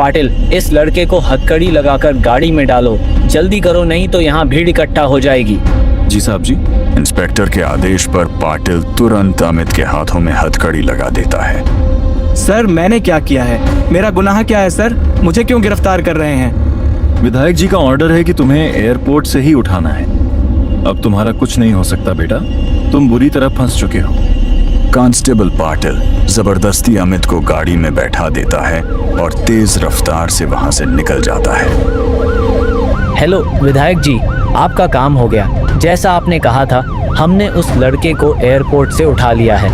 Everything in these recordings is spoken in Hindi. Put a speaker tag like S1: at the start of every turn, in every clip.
S1: पाटिल, इस लड़के को हथकड़ी लगाकर गाड़ी में डालो, जल्दी करो नहीं तो यहाँ भीड़ इकट्ठा हो जाएगी।
S2: जी साहब जी। इंस्पेक्टर के आदेश पर पाटिल तुरंत अमित के हाथों में हथकड़ी लगा देता है।
S3: सर मैंने क्या किया है? मेरा गुनाह क्या है सर? मुझे क्यों गिरफ्तार कर रहे हैं?
S4: विधायक जी का ऑर्डर है कि तुम्हें एयरपोर्ट से ही उठाना है। अब तुम्हारा कुछ नहीं हो सकता बेटा, तुम बुरी तरह फंस चुके हो।
S2: कांस्टेबल पाटिल जबरदस्ती अमित को गाड़ी में बैठा देता है और तेज रफ्तार से वहां से निकल जाता है।
S1: हेलो विधायक जी, आपका काम हो गया। जैसा आपने कहा था, हमने उस लड़के को एयरपोर्ट से उठा लिया है।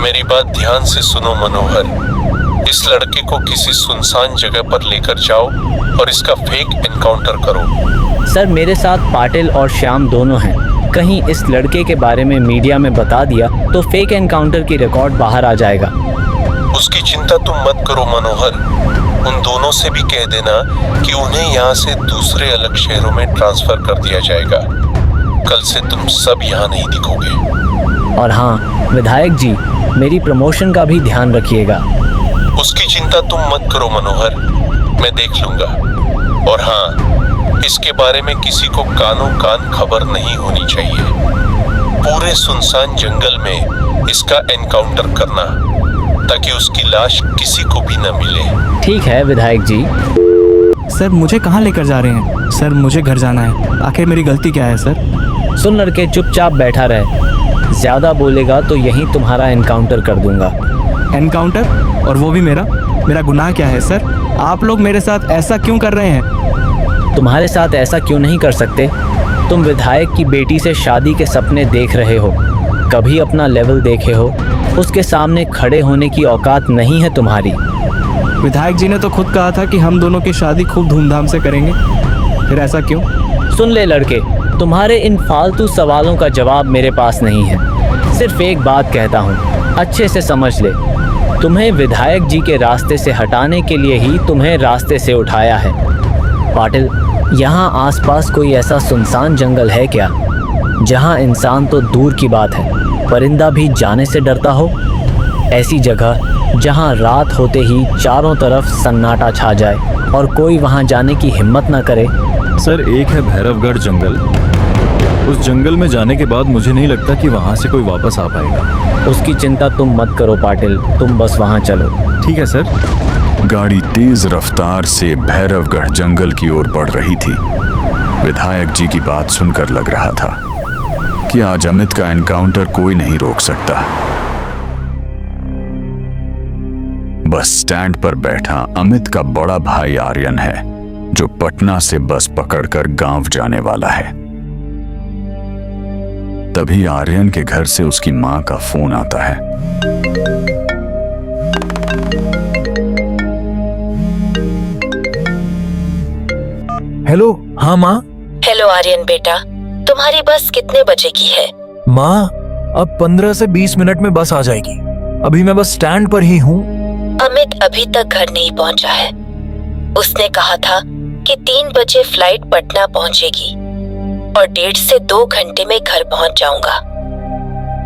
S5: मेरी बात ध्यान से सुनो मनोहर, इस लड़के को किसी सुनसान जगह पर लेकर जाओ और इसका फेक एनकाउंटर करो।
S1: सर मेरे साथ पाटिल और श्याम दोनों हैं। कहीं इस लड़के के बारे में मीडिया में बता दिया तो फेक एनकाउंटर की रिकॉर्ड बाहर आ जाएगा।
S5: उसकी चिंता तुम मत करो मनोहर, उन दोनों से भी कह देना कि उन्हें यहाँ से दूसरे अलग शहरों में ट्रांसफर कर दिया जाएगा। कल से तुम सब यहाँ नहीं दिखोगे।
S1: और हाँ विधायक जी, मेरी प्रमोशन का भी ध्यान रखिएगा।
S5: उसकी चिंता तुम मत करो मनोहर, मैं देख लूंगा। और हाँ, इसके बारे में किसी को कानों कान खबर नहीं होनी चाहिए। पूरे सुनसान जंगल में इसका एनकाउंटर करना, ताकि उसकी लाश किसी को भी न मिले।
S1: ठीक है विधायक जी।
S3: सर मुझे कहाँ लेकर जा रहे हैं? सर मुझे घर जाना है। आखिर मेरी गलती क्या है सर?
S1: सुन लड़के, चुपचाप बैठा रहे। ज्यादा बोलेगा तो यहीं तुम्हारा एनकाउंटर कर दूंगा।
S3: एनकाउंटर? और वो भी मेरा गुनाह क्या है सर? आप लोग मेरे साथ ऐसा क्यों कर रहे हैं?
S1: तुम्हारे साथ ऐसा क्यों नहीं कर सकते? तुम विधायक की बेटी से शादी के सपने देख रहे हो, कभी अपना लेवल देखे हो? उसके सामने खड़े होने की औकात नहीं है तुम्हारी।
S3: विधायक जी ने तो खुद कहा था कि हम दोनों की शादी खूब धूमधाम से करेंगे, फिर ऐसा क्यों?
S1: सुन ले लड़के, तुम्हारे इन फालतू सवालों का जवाब मेरे पास नहीं है। सिर्फ एक बात कहता हूँ, अच्छे से समझ ले। तुम्हें विधायक जी के रास्ते से हटाने के लिए ही तुम्हें रास्ते से उठाया है। पाटिल, यहाँ आसपास कोई ऐसा सुनसान जंगल है क्या जहाँ इंसान तो दूर की बात है, परिंदा भी जाने से डरता हो? ऐसी जगह जहाँ रात होते ही चारों तरफ सन्नाटा छा जाए और कोई वहाँ जाने की हिम्मत ना करे।
S4: सर एक है भैरवगढ़ जंगल, उस जंगल में जाने के बाद मुझे नहीं लगता कि वहाँ से कोई वापस आ पाएगा।
S1: उसकी चिंता तुम मत करो पाटिल, तुम बस वहाँ चलो।
S4: ठीक है सर।
S2: गाड़ी तेज रफ्तार से भैरवगढ़ जंगल की ओर बढ़ रही थी। विधायक जी की बात सुनकर लग रहा था कि आज अमित का एनकाउंटर कोई नहीं रोक सकता। बस स्टैंड पर बैठा अमित का बड़ा भाई आर्यन है, जो पटना से बस पकड़कर गांव जाने वाला है। तभी आर्यन के घर से उसकी मां का फोन आता है।
S6: हेलो। हाँ माँ।
S7: हेलो आर्यन बेटा, तुम्हारी बस कितने बजे की है?
S6: माँ अब 15 से 20 मिनट में बस आ जाएगी। अभी मैं बस स्टैंड पर ही हूँ।
S7: अमित अभी तक घर नहीं पहुँचा है। उसने कहा था कि 3 बजे फ्लाइट पटना पहुँचेगी और 1.5 से 2 घंटे में घर पहुँच जाऊंगा।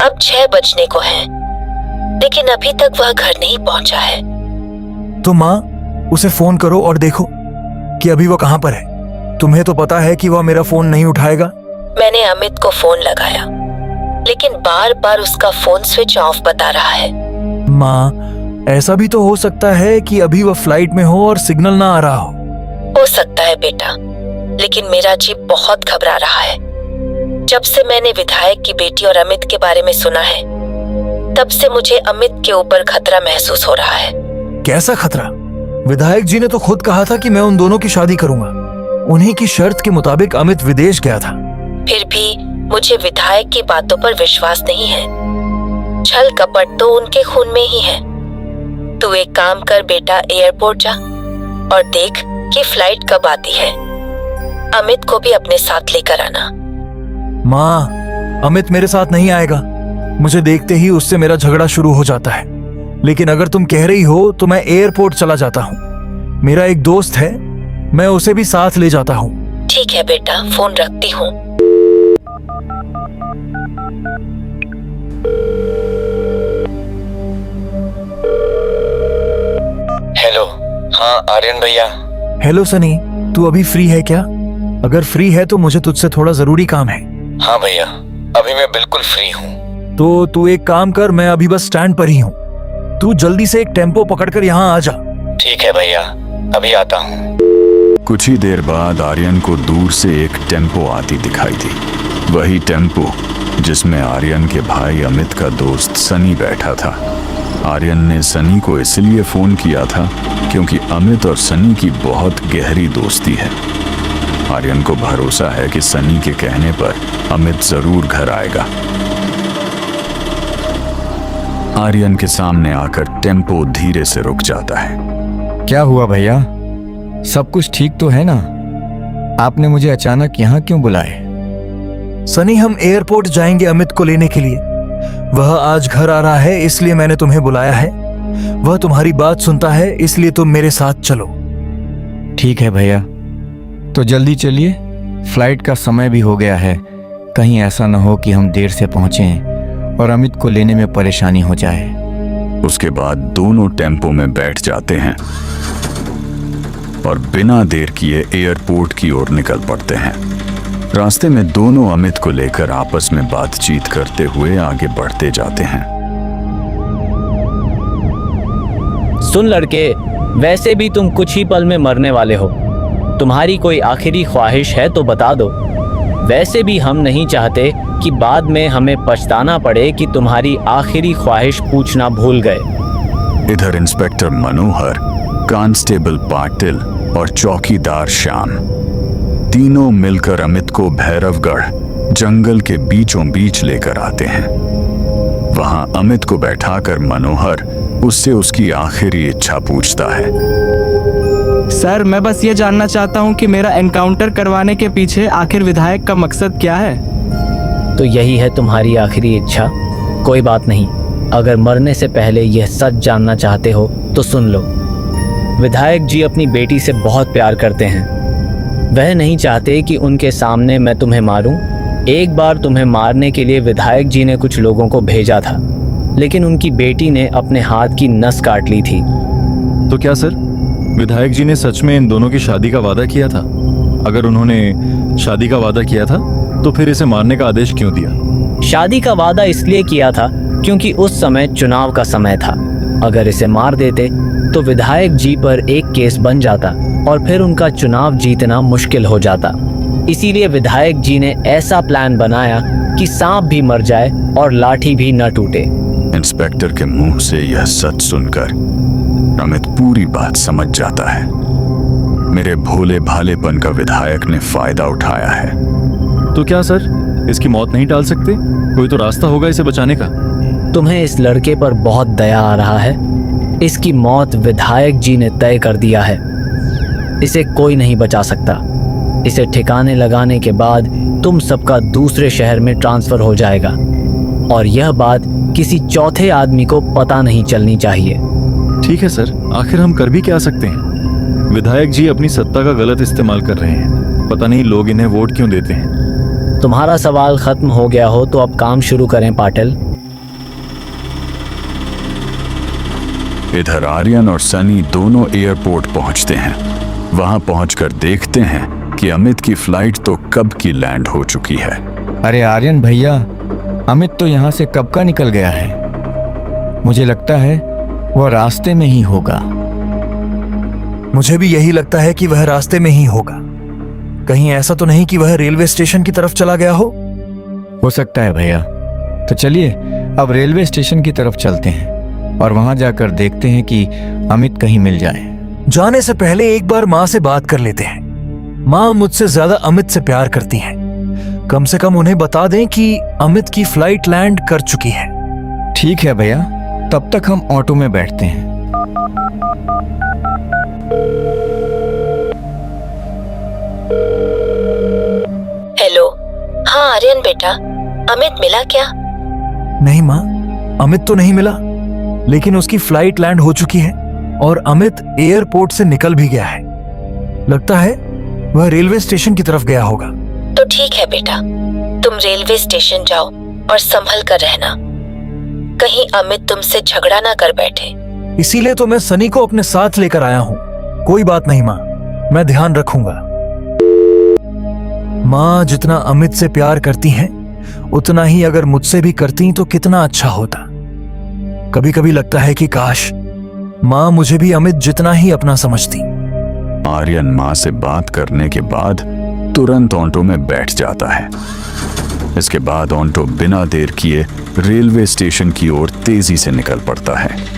S7: अब 6 बजने को है, लेकिन अभी तक वह घर नहीं पहुँचा है।
S6: तो माँ उसे फोन करो और देखो कि अभी वो कहाँ पर है। तुम्हें तो पता है कि वह मेरा फोन नहीं उठाएगा।
S7: मैंने अमित को फोन लगाया, लेकिन बार बार उसका फोन स्विच ऑफ बता रहा है।
S6: माँ ऐसा भी तो हो सकता है कि अभी वह फ्लाइट में हो और सिग्नल ना आ रहा हो
S7: सकता है बेटा, लेकिन मेरा जी बहुत घबरा रहा है। जब से मैंने विधायक की बेटी और अमित के बारे में सुना है, तब से मुझे अमित के ऊपर खतरा महसूस हो रहा है।
S6: कैसा खतरा? विधायक जी ने तो खुद कहा था कि मैं उन दोनों की शादी करूंगा। उन्हीं की शर्त के मुताबिक अमित विदेश गया था।
S7: फिर भी मुझे विधायक की बातों पर विश्वास नहीं है। छल कपट तो उनके खून में ही है। तू एक काम कर बेटा, एयरपोर्ट जा और देख कि फ्लाइट कब आती है। अमित को भी अपने साथ लेकर आना।
S6: माँ अमित मेरे साथ नहीं आएगा। मुझे देखते ही उससे मेरा झगड़ा शुरू हो जाता है। लेकिन अगर तुम कह रही हो तो मैं एयरपोर्ट चला जाता हूँ। मेरा एक दोस्त है, मैं उसे भी साथ ले जाता हूँ।
S7: ठीक है बेटा, फोन रखती हूँ।
S5: हेलो। हाँ
S8: हाँ आर्यन भैया।
S6: हेलो सनी, तू अभी फ्री है क्या? अगर फ्री है तो मुझे तुझसे थोड़ा जरूरी काम है।
S8: हाँ भैया, अभी मैं बिल्कुल फ्री हूँ।
S6: तो तू एक काम कर, मैं अभी बस स्टैंड पर ही हूँ। तू जल्दी से एक टेम्पो पकड़कर यहाँ आ जा।
S8: ठीक है भैया, अभी आता हूँ।
S2: कुछ ही देर बाद आर्यन को दूर से एक टेम्पो आती दिखाई दी। वही टेम्पो जिसमें आर्यन के भाई अमित का दोस्त सनी बैठा था। आर्यन ने सनी को इसलिए फोन किया था क्योंकि अमित और सनी की बहुत गहरी दोस्ती है। आर्यन को भरोसा है कि सनी के कहने पर अमित जरूर घर आएगा। आर्यन के सामने आकर टेम्पो धीरे से रुक जाता है।
S9: क्या हुआ भैया, सब कुछ ठीक तो है ना? आपने मुझे अचानक यहाँ क्यों बुलाए?
S6: सनी, हम एयरपोर्ट जाएंगे अमित को लेने के लिए। वह आज घर आ रहा है, इसलिए मैंने तुम्हें बुलाया है। वह तुम्हारी बात सुनता है, इसलिए तुम मेरे साथ चलो।
S9: ठीक है भैया, तो जल्दी चलिए, फ्लाइट का समय भी हो गया है। कहीं ऐसा न हो कि हम देर से पहुंचें और अमित को लेने में परेशानी हो जाए।
S2: उसके बाद दोनों टेम्पो में बैठ जाते हैं और बिना देर किए एयरपोर्ट की ओर निकल पड़ते हैं। रास्ते में दोनों अमित को लेकर आपस में बातचीत करते हुए आगे बढ़ते जाते हैं।
S1: सुन लड़के, वैसे भी तुम कुछ ही पल में मरने वाले हो। तुम्हारी कोई आखिरी ख्वाहिश है तो बता दो। वैसे भी हम नहीं चाहते कि बाद में हमें पछताना पड़े कि तुम्हारी आखिरी ख्वाहिश पूछना भूल गए।
S2: इधर इंस्पेक्टर मनोहर, कांस्टेबल पाटिल और चौकीदार श्याम तीनों मिलकर अमित को भैरवगढ़ जंगल के बीचों बीच लेकर आते हैं। वहां अमित को बैठाकर मनोहर उससे उसकी आखिरी इच्छा पूछता है।
S3: सर, मैं बस ये जानना चाहता हूँ कि मेरा एनकाउंटर करवाने के पीछे आखिर विधायक का मकसद क्या है?
S1: तो यही है तुम्हारी आखिरी इच्छा? कोई बात नहीं, अगर मरने से पहले यह सच जानना चाहते हो तो सुन लो। विधायक जी अपनी बेटी से बहुत प्यार करते हैं। वह नहीं चाहते कि उनके सामने मैं तुम्हें मारूं। एक बार तुम्हें मारने के लिए विधायक जी ने कुछ लोगों को भेजा था, लेकिन उनकी बेटी ने अपने हाथ की नस काट ली थी।
S4: तो क्या सर, विधायक जी ने सच में इन दोनों की शादी का वादा किया था? अगर उन्होंने शादी का वादा किया था तो फिर इसे मारने का आदेश क्यों दिया?
S1: शादी का वादा इसलिए किया था क्योंकि उस समय चुनाव का समय था। अगर इसे मार देते तो विधायक जी पर एक केस बन जाता और फिर उनका चुनाव जीतना मुश्किल हो जाता। इसीलिए विधायक जी ने ऐसा प्लान बनाया कि सांप भी मर जाए और लाठी भी न टूटे।
S2: इंस्पेक्टर के मुंह से यह सच सुनकर अमित पूरी बात समझ जाता है। मेरे भोले भालेपन का विधायक ने फायदा उठाया है।
S4: तो क्या सर, इसकी मौत नहीं टाल सकते? कोई तो रास्ता होगा इसे बचाने का।
S1: तुम्हें इस लड़के पर बहुत दया आ रहा है। इसकी मौत विधायक जी ने तय कर दिया है। इसे कोई नहीं बचा सकता। इसे ठिकाने लगाने के बाद तुम सबका दूसरे शहर में ट्रांसफर हो जाएगा और यह बात किसी चौथे आदमी को पता नहीं चलनी चाहिए।
S4: ठीक है सर, आखिर हम कर भी क्या सकते हैं? विधायक जी अपनी सत्ता का गलत इस्तेमाल कर रहे हैं। पता नहीं लोग इन्हें वोट क्यों देते हैं।
S1: तुम्हारा सवाल खत्म हो गया हो तो अब काम शुरू करें पाटिल।
S2: इधर आर्यन और सनी दोनों एयरपोर्ट पहुंचते हैं। वहां पहुंचकर देखते हैं कि अमित की फ्लाइट तो कब की लैंड हो चुकी है।
S9: अरे आर्यन भैया, अमित तो यहाँ से कब का निकल गया है। मुझे लगता है वह रास्ते में ही होगा।
S6: मुझे भी यही लगता है कि वह रास्ते में ही होगा। कहीं ऐसा तो नहीं कि वह रेलवे स्टेशन की तरफ चला गया हो
S9: सकता है भैया। तो चलिए अब रेलवे स्टेशन की तरफ चलते हैं और वहां जाकर देखते हैं कि अमित कहीं मिल जाए।
S6: जाने से पहले एक बार माँ से बात कर लेते हैं। माँ मुझसे ज्यादा अमित से प्यार करती हैं। कम से कम उन्हें बता दें कि अमित की फ्लाइट लैंड कर चुकी है।
S9: ठीक है भैया, तब तक हम ऑटो में बैठते हैं।
S7: हेलो। हाँ आर्यन बेटा, अमित मिला क्या?
S6: नहीं माँ, अमित तो नहीं मिला, लेकिन उसकी फ्लाइट लैंड हो चुकी है और अमित एयरपोर्ट से निकल भी गया है। लगता है वह रेलवे स्टेशन की तरफ गया होगा।
S7: तो ठीक है बेटा, तुम रेलवे स्टेशन जाओ और संभल कर रहना, कहीं अमित तुमसे झगड़ा ना कर बैठे।
S6: इसीलिए तो मैं सनी को अपने साथ लेकर आया हूँ। कोई बात नहीं माँ, मैं ध्यान रखूंगा। माँ जितना अमित से प्यार करती हैं, उतना ही अगर मुझसे भी करती तो कितना अच्छा होता। कभी कभी लगता है कि काश माँ मुझे भी अमित जितना ही अपना समझती।
S2: आर्यन माँ से बात करने के बाद तुरंत ऑटो में बैठ जाता है। इसके बाद ऑटो बिना देर किए रेलवे स्टेशन की ओर तेजी से निकल पड़ता है।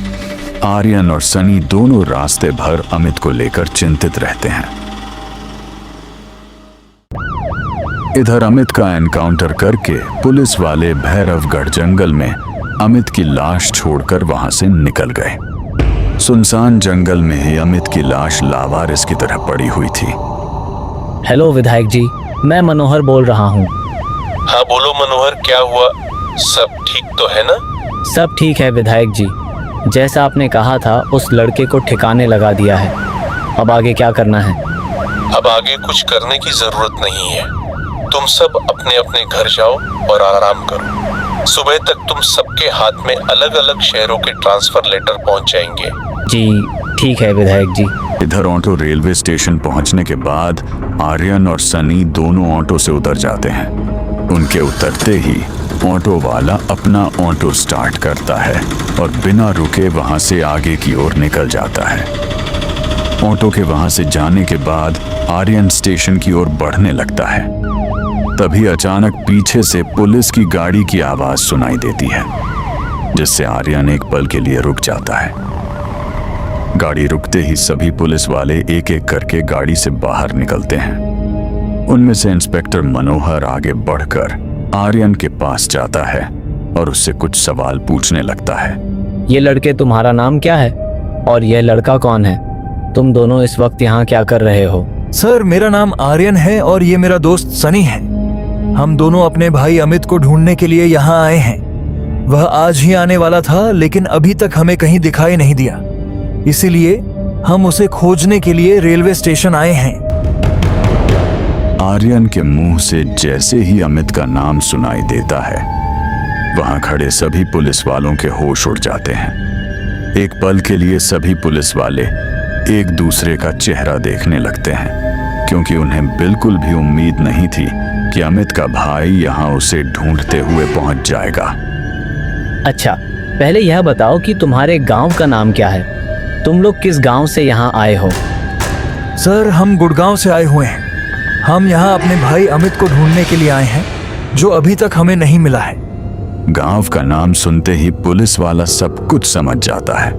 S2: आर्यन और सनी दोनों रास्ते भर अमित को लेकर चिंतित रहते हैं। इधर अमित का एनकाउंटर करके पुलिस वाले भैरवगढ़ जंगल में अमित की लाश छोड़कर वहां से निकल गए। सुनसान जंगल में ही अमित की लाश लावारिस की तरह पड़ी हुई थी।
S1: हेलो विधायक जी, मैं मनोहर बोल रहा हूँ।
S5: हाँ बोलो मनोहर, क्या हुआ? सब ठीक तो है ना?
S1: सब ठीक है विधायक जी, जैसा आपने कहा था उस लड़के को ठिकाने लगा दिया है। अब आगे क्या करना है?
S5: अब आगे कुछ करने की जरूरत नहीं है। तुम सब अपने अपने घर जाओ और आराम करो। सुबह तक तुम सबके हाथ में अलग अलग शहरों के ट्रांसफर लेटर पहुंच जाएंगे।
S1: जी ठीक है विधायक जी।
S2: इधर ऑटो रेलवे स्टेशन पहुंचने के बाद आर्यन और सनी दोनों ऑटो से उतर जाते हैं। उनके उतरते ही ऑटो वाला अपना ऑटो स्टार्ट करता है और बिना रुके वहां से आगे की ओर निकल जाता है। ऑटो के वहां से जाने के बाद आर्यन स्टेशन की ओर बढ़ने लगता है। तभी अचानक पीछे से पुलिस की गाड़ी की आवाज सुनाई देती है, जिससे आर्यन एक पल के लिए रुक जाता है। गाड़ी रुकते ही सभी पुलिस वाले एक एक करके गाड़ी से बाहर निकलते हैं। उनमें से इंस्पेक्टर मनोहर आगे बढ़कर आर्यन के पास जाता है और उससे कुछ सवाल पूछने लगता है।
S1: ये लड़के तुम्हारा नाम क्या है और यह लड़का कौन है? तुम दोनों इस वक्त यहाँ क्या कर रहे हो?
S6: सर मेरा नाम आर्यन है और ये मेरा दोस्त सनी है। हम दोनों अपने भाई अमित को ढूंढने के लिए यहाँ आए हैं। वह आज ही आने वाला था लेकिन अभी तक हमें कहीं दिखाई नहीं दिया, इसीलिए हम उसे खोजने के लिए रेलवे स्टेशन आए हैं।
S2: आर्यन के मुंह से जैसे ही अमित का नाम सुनाई देता है, वहां खड़े सभी पुलिस वालों के होश उड़ जाते हैं। एक पल के लिए सभी पुलिस वाले एक दूसरे का चेहरा देखने लगते हैं, क्योंकि उन्हें बिल्कुल भी उम्मीद नहीं थी कि अमित का भाई यहां उसे ढूंढते हुए पहुंच जाएगा।
S1: अच्छा, पहले यह बताओ कि तुम्हारे गांव का नाम क्या है? तुम लोग किस गांव से यहाँ आए हो?
S6: सर हम गुड़गांव से आए हुए हैं। हम यहाँ अपने भाई अमित को ढूंढने के लिए आए हैं, जो अभी तक हमें नहीं मिला है।
S2: गांव का नाम सुनते ही पुलिस वाला सब कुछ समझ जाता है।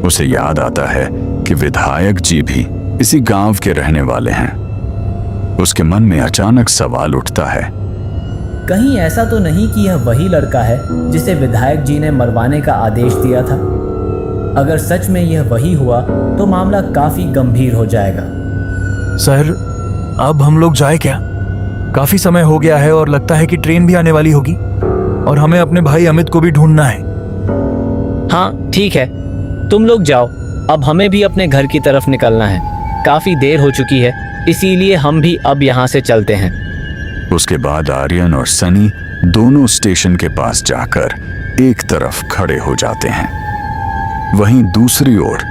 S2: उसे याद आता है कि विधायक जी भी इसी गांव के रहने वाले हैं। उसके मन में अचानक सवाल उठता है,
S1: कहीं ऐसा तो नहीं कि यह वही लड़का है जिसे विधायक जी ने मरवाने का आदेश दिया था? अगर सच में यह वही हुआ तो मामला काफी गंभीर हो जाएगा।
S6: सर अब हम लोग जाए क्या? काफी समय हो गया है और लगता है कि ट्रेन भी आने वाली होगी और हमें अपने भाई अमित को भी ढूंढना है।
S1: हाँ ठीक है, तुम लोग जाओ। अब हमें भी अपने घर की तरफ निकलना है। काफी देर हो चुकी है, इसीलिए हम भी अब यहाँ से चलते हैं।
S2: उसके बाद आर्यन और सनी दोनों स्टेशन के पास जाकर एक तरफ खड़े हो जाते हैं। वहीं दूसरी ओर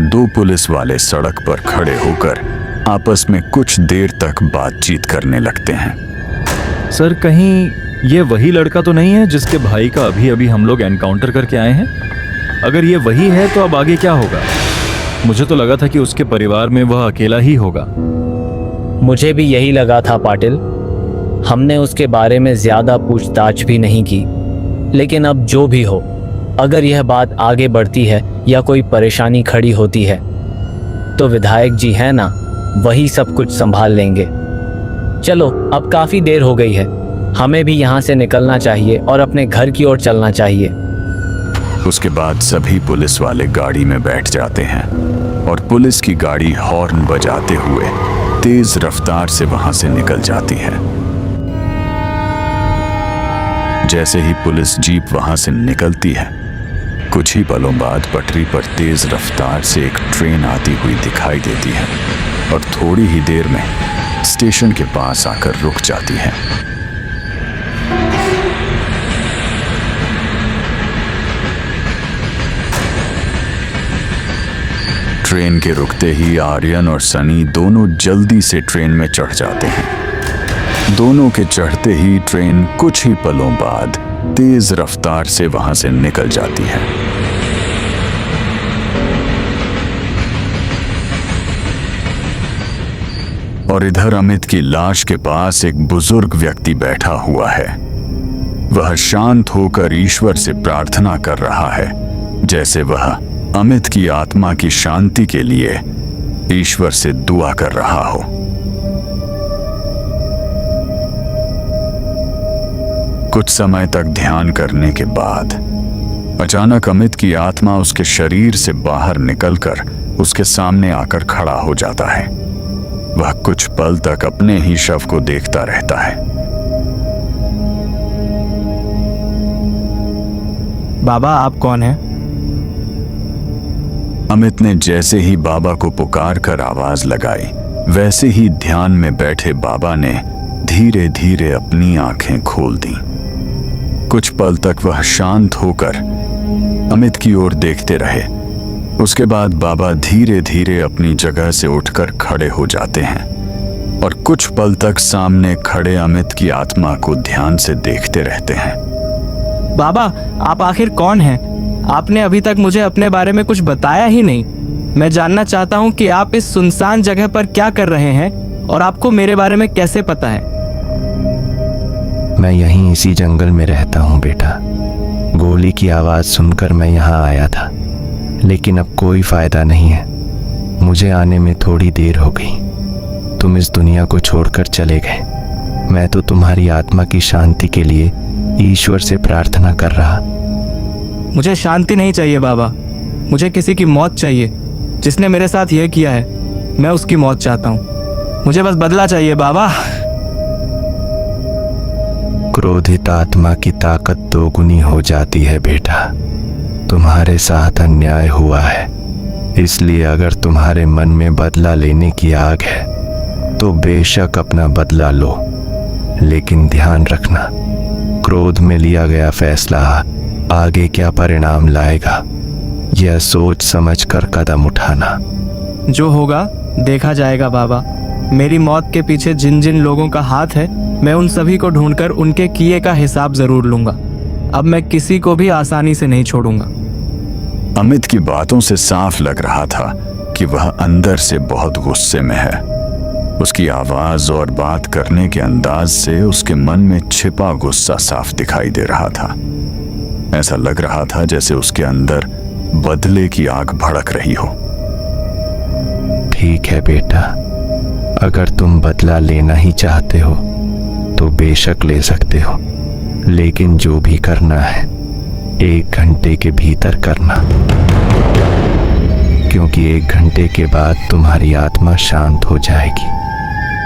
S2: दो पुलिस वाले सड़क पर खड़े होकर आपस में कुछ देर तक बातचीत करने लगते हैं।
S4: सर कहीं ये वही लड़का तो नहीं है जिसके भाई का अभी अभी हम लोग एनकाउंटर करके आए हैं? अगर ये वही है तो अब आगे क्या होगा? मुझे तो लगा था कि उसके परिवार में वह अकेला ही होगा।
S1: मुझे भी यही लगा था पाटिल। हमने उसके बारे में ज्यादा पूछताछ भी नहीं की, लेकिन अब जो भी हो, अगर यह बात आगे बढ़ती है या कोई परेशानी खड़ी होती है तो विधायक जी है ना, वही सब कुछ संभाल लेंगे। चलो अब काफी देर हो गई है, हमें भी यहाँ से निकलना चाहिए और अपने घर की ओर चलना चाहिए।
S2: उसके बाद सभी पुलिस वाले गाड़ी में बैठ जाते हैं और पुलिस की गाड़ी हॉर्न बजाते हुए तेज रफ्तार से वहां से निकल जाती है। जैसे ही पुलिस जीप वहां से निकलती है, कुछ ही पलों बाद पटरी पर तेज रफ्तार से एक ट्रेन आती हुई दिखाई देती है और थोड़ी ही देर में स्टेशन के पास आकर रुक जाती है। ट्रेन के रुकते ही आर्यन और सनी दोनों जल्दी से ट्रेन में चढ़ जाते हैं। दोनों के चढ़ते ही ट्रेन कुछ ही पलों बाद तेज रफ्तार से वहां से निकल जाती है। और इधर अमित की लाश के पास एक बुजुर्ग व्यक्ति बैठा हुआ है। वह शांत होकर ईश्वर से प्रार्थना कर रहा है, जैसे वह अमित की आत्मा की शांति के लिए ईश्वर से दुआ कर रहा हो। कुछ समय तक ध्यान करने के बाद अचानक अमित की आत्मा उसके शरीर से बाहर निकलकर उसके सामने आकर खड़ा हो जाता है। वह कुछ पल तक अपने ही शव को देखता रहता है।
S3: बाबा, आप कौन हैं?
S2: अमित ने जैसे ही बाबा को पुकार कर आवाज लगाई, वैसे ही ध्यान में बैठे बाबा ने धीरे धीरे अपनी आंखें खोल दी। कुछ पल तक वह शांत होकर अमित की ओर देखते रहे। उसके बाद बाबा धीरे धीरे अपनी जगह से उठकर खड़े हो जाते हैं और कुछ पल तक सामने खड़े अमित की आत्मा को ध्यान से देखते रहते हैं।
S3: बाबा, आप आखिर कौन हैं? आपने अभी तक मुझे अपने बारे में कुछ बताया ही नहीं। मैं जानना चाहता हूँ कि आप इस सुनसान जगह पर क्या कर रहे हैं और आपको मेरे बारे में कैसे पता है?
S9: मैं यहीं इसी जंगल में रहता हूँ बेटा। गोली की आवाज़ सुनकर मैं यहाँ आया था, लेकिन अब कोई फायदा नहीं है। मुझे आने में थोड़ी देर हो गई। तुम इस दुनिया को छोड़कर चले गए। मैं तो तुम्हारी आत्मा की शांति के लिए ईश्वर से प्रार्थना कर रहा।
S3: मुझे शांति नहीं चाहिए बाबा, मुझे किसी की मौत चाहिए। जिसने मेरे साथ यह किया है, मैं उसकी मौत चाहता हूँ। मुझे बस बदला चाहिए बाबा।
S9: क्रोधित आत्मा की ताकत दोगुनी हो जाती है बेटा। तुम्हारे साथ अन्याय हुआ है, इसलिए अगर तुम्हारे मन में बदला लेने की आग है तो बेशक अपना बदला लो, लेकिन ध्यान रखना, क्रोध में लिया गया फैसला आगे क्या परिणाम लाएगा, यह सोच समझकर कदम उठाना।
S3: जो होगा देखा जाएगा बाबा। मेरी मौत के पीछे जिन जिन लोगों का हाथ है, मैं उन सभी को ढूंढकर उनके किए का हिसाब जरूर लूंगा। अब मैं किसी को भी आसानी से नहीं छोड़ूंगा।
S2: अमित की बातों से साफ लग रहा था कि वह अंदर से बहुत गुस्से में है। उसकी आवाज और बात करने के अंदाज से उसके मन में छिपा गुस्सा साफ दिखाई दे रहा था। ऐसा लग रहा था जैसे उसके अंदर बदले की आग भड़क रही हो।
S9: ठीक है बेटा, अगर तुम बदला लेना ही चाहते हो तो बेशक ले सकते हो, लेकिन जो भी करना है 1 घंटे के भीतर करना, क्योंकि 1 घंटे के बाद तुम्हारी आत्मा शांत हो जाएगी।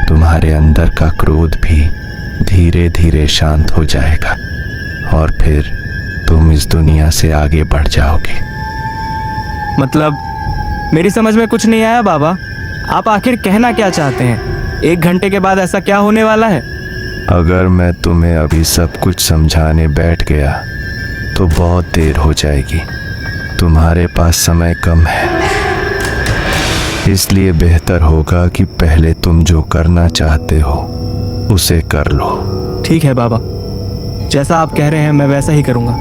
S9: तुम्हारे अंदर का क्रोध भी धीरे धीरे शांत हो जाएगा और फिर तुम इस दुनिया से आगे बढ़ जाओगे।
S3: मतलब मेरी समझ में कुछ नहीं आया बाबा। आप आखिर कहना क्या चाहते हैं? 1 घंटे के बाद ऐसा क्या होने वाला है?
S9: अगर मैं तुम्हें अभी सब कुछ समझाने बैठ गया तो बहुत देर हो जाएगी। तुम्हारे पास समय कम है, इसलिए बेहतर होगा कि पहले तुम जो करना चाहते हो उसे कर लो।
S3: ठीक है बाबा, जैसा आप कह रहे हैं मैं वैसा ही करूंगा।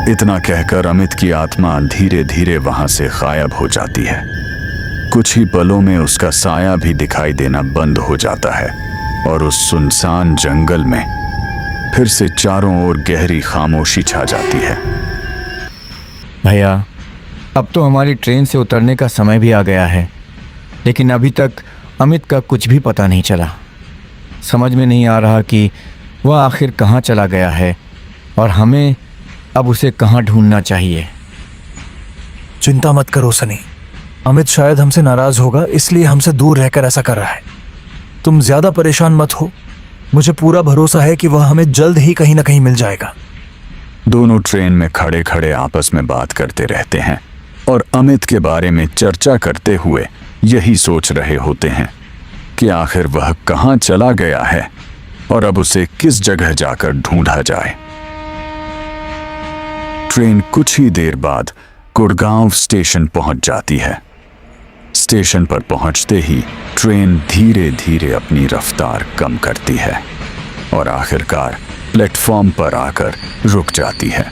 S2: इतना कहकर अमित की आत्मा धीरे धीरे वहां से गायब हो जाती है। कुछ ही पलों में उसका साया भी दिखाई देना बंद हो जाता है और उस सुनसान जंगल में फिर से चारों ओर गहरी खामोशी छा जाती है।
S9: भैया, अब तो हमारी ट्रेन से उतरने का समय भी आ गया है, लेकिन अभी तक अमित का कुछ भी पता नहीं चला। समझ में नहीं आ रहा कि वह आखिर कहाँ चला गया है और हमें अब उसे कहाँ ढूंढना चाहिए।
S6: चिंता मत करो सनी, अमित शायद हमसे नाराज होगा, इसलिए हमसे दूर रहकर ऐसा कर रहा है। तुम ज्यादा परेशान मत हो, मुझे पूरा भरोसा है कि वह हमें जल्द ही कहीं ना कहीं मिल जाएगा।
S2: दोनों ट्रेन में खड़े खड़े आपस में बात करते रहते हैं और अमित के बारे में चर्चा करते हुए यही सोच रहे होते हैं कि आखिर वह कहाँ चला गया है और अब उसे किस जगह जाकर ढूंढा जाए। ट्रेन कुछ ही देर बाद गुड़गांव स्टेशन पहुंच जाती है। स्टेशन पर पहुंचते ही ट्रेन धीरे धीरे अपनी रफ्तार कम करती है और आखिरकार प्लेटफॉर्म पर आकर रुक जाती है।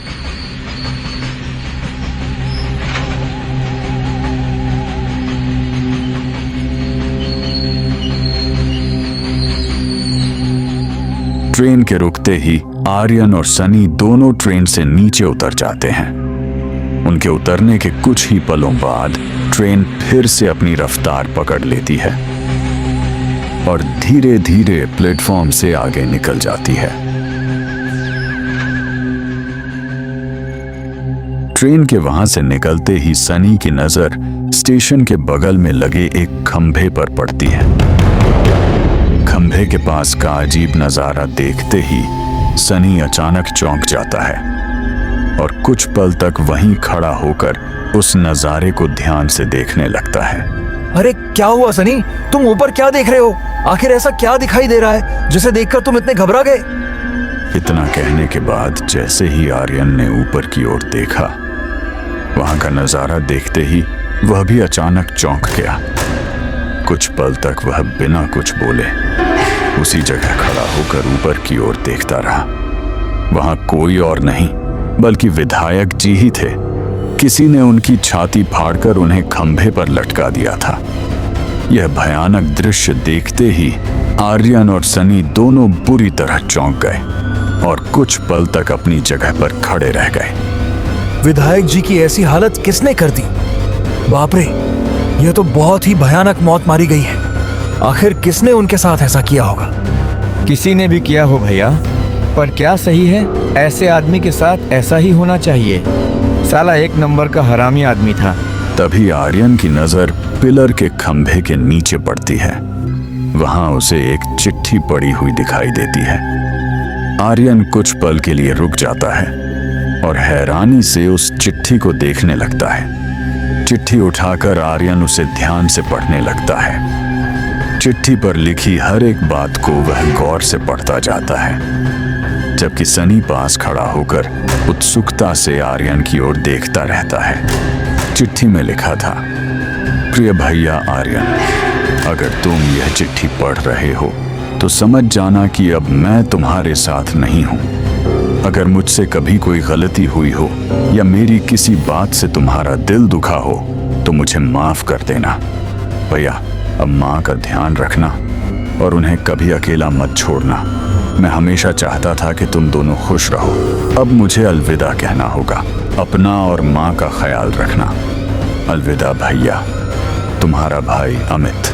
S2: ट्रेन के रुकते ही आर्यन और सनी दोनों ट्रेन से नीचे उतर जाते हैं। उनके उतरने के कुछ ही पलों बाद ट्रेन फिर से अपनी रफ्तार पकड़ लेती है और धीरे धीरे प्लेटफॉर्म से आगे निकल जाती है। ट्रेन के वहां से निकलते ही सनी की नजर स्टेशन के बगल में लगे एक खंभे पर पड़ती है। खंभे के पास का अजीब नजारा देखते ही सनी अचानक चौंक जाता है और कुछ पल तक वहीं खड़ा होकर उस नजारे को ध्यान से देखने लगता है।
S6: अरे क्या हुआ सनी, तुम ऊपर क्या देख रहे हो? आखिर ऐसा क्या दिखाई दे रहा है जिसे देखकर तुम इतने घबरा गए?
S2: इतना कहने के बाद जैसे ही आर्यन ने ऊपर की ओर देखा, वहां का नजारा देखते ही वह भी अचानक चौंक गया। कुछ पल तक वह बिना कुछ बोले उसी जगह खड़ा होकर ऊपर की ओर देखता रहा। वहां कोई और नहीं बल्कि विधायक जी ही थे। किसी ने उनकी छाती फाड़कर उन्हें खंभे पर लटका दिया था। यह भयानक दृश्य देखते ही आर्यन और सनी दोनों बुरी तरह चौंक गए और कुछ पल तक अपनी जगह पर खड़े रह गए।
S6: विधायक जी की ऐसी हालत किसने कर दी? बाप रे, यह तो बहुत ही भयानक मौत मारी गई है। आखिर किसने उनके साथ ऐसा किया होगा?
S10: किसी ने भी किया हो भैया, पर क्या सही है? ऐसे आदमी के साथ ऐसा ही होना चाहिए। साला एक नंबर का हरामी आदमी था।
S2: तभी आर्यन की नजर पिलर के खंभे के नीचे पड़ती है। वहां उसे एक चिट्ठी पड़ी हुई दिखाई देती है। आर्यन कुछ पल के लिए रुक जाता है और हैरानी से उस चिट्ठी को देखने लगता है। चिट्ठी उठाकर आर्यन उसे ध्यान से पढ़ने लगता है। चिट्ठी पर लिखी हर एक बात को वह गौर से पढ़ता जाता है, जबकि सनी पास खड़ा होकर उत्सुकता से आर्यन की ओर देखता रहता है। चिट्ठी में लिखा था, प्रिय भैया आर्यन, अगर तुम यह चिट्ठी पढ़ रहे हो तो समझ जाना कि अब मैं तुम्हारे साथ नहीं हूं। अगर मुझसे कभी कोई गलती हुई हो या मेरी किसी बात से तुम्हारा दिल दुखा हो तो मुझे माफ कर देना। भैया, अब माँ का ध्यान रखना और उन्हें कभी अकेला मत छोड़ना। मैं हमेशा चाहता था कि तुम दोनों खुश रहो। अब मुझे अलविदा कहना होगा। अपना और माँ का ख्याल रखना। अलविदा भैया, तुम्हारा भाई अमित।